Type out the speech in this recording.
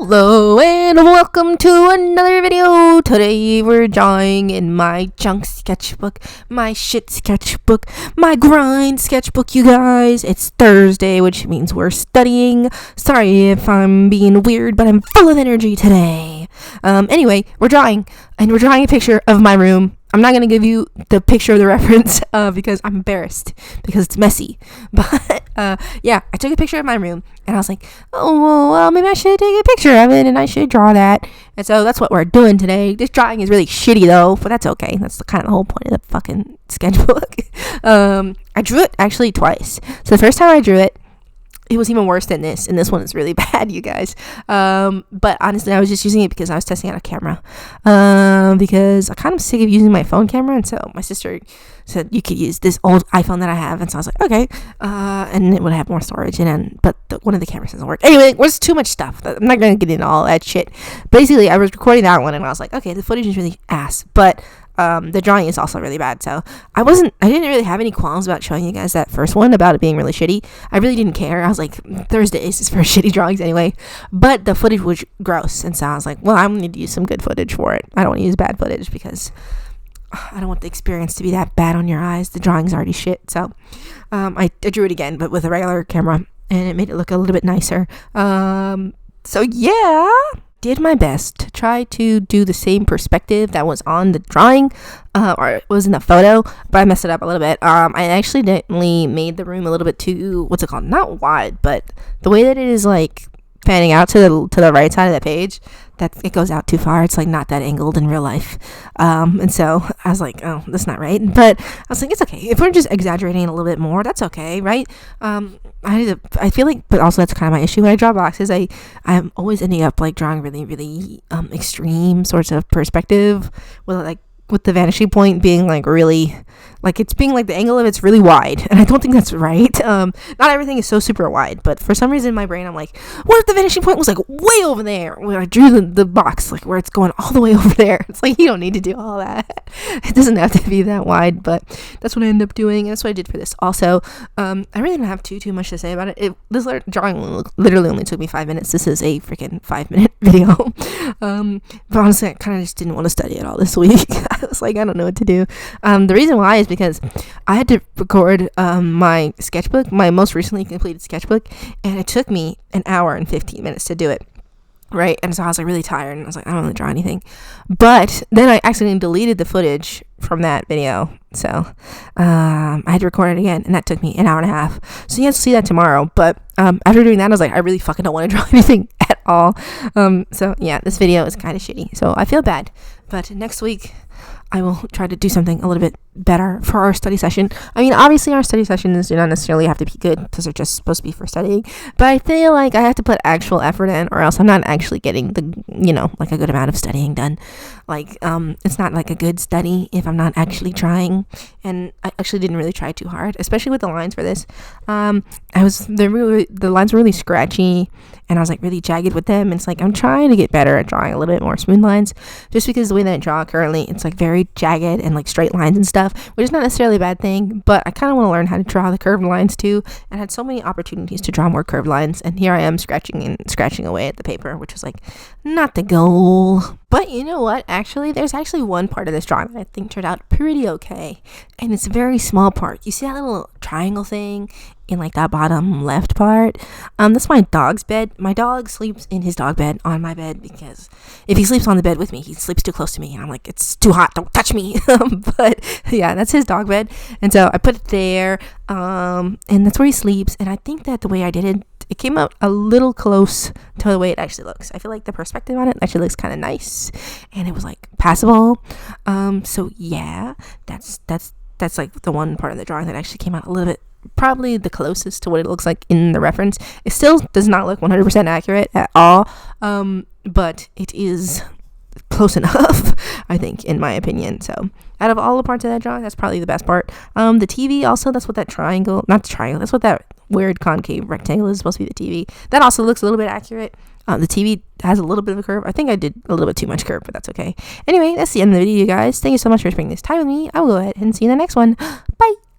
Hello and welcome to another video. Today we're drawing in my junk sketchbook, my shit sketchbook, my grind sketchbook, you guys. It's Thursday, which means we're studying. Sorry if I'm being weird, but I'm full of energy today. Anyway, we're drawing, and we're drawing a picture of my room. I'm not going to give you the picture of the reference because I'm embarrassed because it's messy. But yeah, I took a picture of my room and I was like, oh, well, maybe I should take a picture of it and I should draw that. And so that's what we're doing today. This drawing is really shitty though, but that's okay. That's kind of the whole point of the fucking sketchbook. I drew it actually twice. So the first time I drew it, it was even worse than this, and this one is really bad, you guys. But honestly, I was just using it because I was testing out a camera. Because I'm kind of sick of using my phone camera, and so my sister said you could use this old iPhone that I have, and so I was like, okay. And it would have more storage, but one of the cameras doesn't work. Anyway, it was too much stuff. I'm not gonna get into all that shit. Basically, I was recording that one, and I was like, okay, the footage is really ass, but the drawing is also really bad, so I didn't really have any qualms about showing you guys that first one about it being really shitty. I really didn't care. I was like, Thursdays is for shitty drawings anyway, but the footage was gross, and so I was like, well, I'm going to use some good footage for it. I don't want to use bad footage because I don't want the experience to be that bad on your eyes. The drawing's already shit, so I drew it again, but with a regular camera, and it made it look a little bit nicer. So yeah, did my best to try to do the same perspective that was on the drawing or it was in the photo, but I messed it up a little bit. I accidentally made the room a little bit too, what's it called, not wide, but the way that it is like panning out to the right side of the page, that it goes out too far. It's like not that angled in real life, and so I was like, oh, that's not right. But I was like, it's okay if we're just exaggerating a little bit more, that's okay, right? I feel like, but also that's kind of my issue when I draw boxes. I'm always ending up like drawing really really extreme sorts of perspective with the vanishing point being like really, like it's being like the angle of it's really wide, and I don't think that's right. Not everything is so super wide, but for some reason in my brain I'm like, what if the vanishing point was like way over there where I drew the box, like where it's going all the way over there. It's like, you don't need to do all that. It doesn't have to be that wide, but that's what I ended up doing, and that's what I did for this also. I really don't have too much to say about it. This drawing literally only took me 5 minutes. This is a freaking 5-minute video. But honestly, I kind of just didn't want to study it all this week. I was like, I don't know what to do. The reason why is because I had to record my sketchbook, my most recently completed sketchbook, and it took me an hour and 15 minutes to do it. Right, and so I was like really tired, and I was like, I don't want to draw anything. But then I accidentally deleted the footage from that video, so I had to record it again, and that took me an hour and a half. So you have to see that tomorrow. But after doing that, I was like, I really fucking don't want to draw anything at all. So yeah, this video is kind of shitty, so I feel bad. But next week I will try to do something a little bit better for our study session. I mean, obviously our study sessions do not necessarily have to be good because they're just supposed to be for studying, but I feel like I have to put actual effort in, or else I'm not actually getting like a good amount of studying done. Like it's not like a good study if I'm not actually trying, and I actually didn't really try too hard, especially with the lines for this. The lines were really scratchy, and I was like really jagged with them. And it's like I'm trying to get better at drawing a little bit more smooth lines, just because the way that I draw currently, it's like very jagged and like straight lines and stuff, which is not necessarily a bad thing, but I kind of want to learn how to draw the curved lines too, and I had so many opportunities to draw more curved lines, and here I am scratching away at the paper, which was like not the goal. But you know what, actually there's actually one part of this drawing that I think turned out pretty okay, and it's a very small part. You see that little triangle thing in like that bottom left part? That's my dog's bed. My dog sleeps in his dog bed on my bed, because if he sleeps on the bed with me, he sleeps too close to me, and I'm like, it's too hot, don't touch me. But yeah, that's his dog bed, and so I put it there, and that's where he sleeps. And I think that the way I did it came out a little close to the way it actually looks. I feel like the perspective on it actually looks kind of nice, and it was like passable. So yeah, that's like the one part of the drawing that actually came out a little bit, probably the closest to what it looks like in the reference. It still does not look 100% accurate at all, but it is close enough, I think, in my opinion. So out of all the parts of that drawing, that's probably the best part. The TV also, that's what that triangle, not the triangle, that's what that weird concave rectangle is supposed to be. The TV, that also looks a little bit accurate. The TV has a little bit of a curve. I think I did a little bit too much curve, but that's okay. Anyway, that's the end of the video, you guys. Thank you so much for spending this time with me. I will go ahead and see you in the next one. Bye.